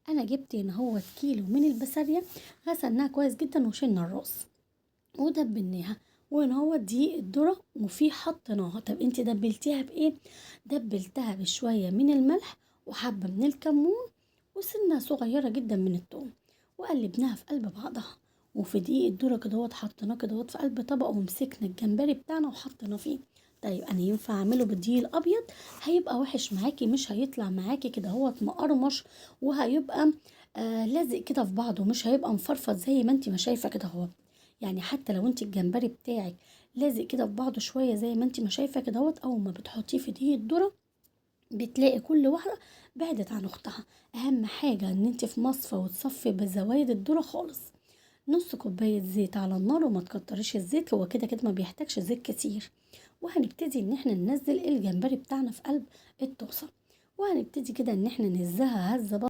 انا جبت هنا هو كيلو من البسارية، غسلناها كويس جدا وشلنا الراس ودبلناها. وهنا هو دي الذرة وفي حطيناها. طب انت دبلتيها بايه؟ دبلتها بشوية من الملح وحبة من الكمون وسنة صغيرة جدا من الثوم، وقلبناها في قلب بعضها. وفي دقيق الذرة كدهوت حطيناه كدهوت في قلب طبق، ومسكنا الجمبري بتاعنا وحطيناه فيه. طيب انا ينفع اعمله بالدقيق الابيض؟ هيبقى وحش معاكي، مش هيطلع معاكي كده هوت مقرمش، وهيبقى لازق كده في بعضه، مش هيبقى مفرفط زي ما انت ما شايفه كده هو. يعني حتى لو انت الجمبري بتاعك لازق كده في بعضه شويه زي ما انت ما شايفه كده هوت، اول ما بتحطيه في دقيق الذره بتلاقي كل واحده بعدت عن اختها. اهم حاجه ان انت في مصفى وتصفي بزوايد الذره خالص. نص كوبايه زيت على النار، وما تكتريش الزيت، هو كده كده ما بيحتاجش زيت كتير. وهنبتدي ان احنا ننزل الجمبري بتاعنا في قلب الطاسه، وهنبتدي كده ان احنا نهزها هزه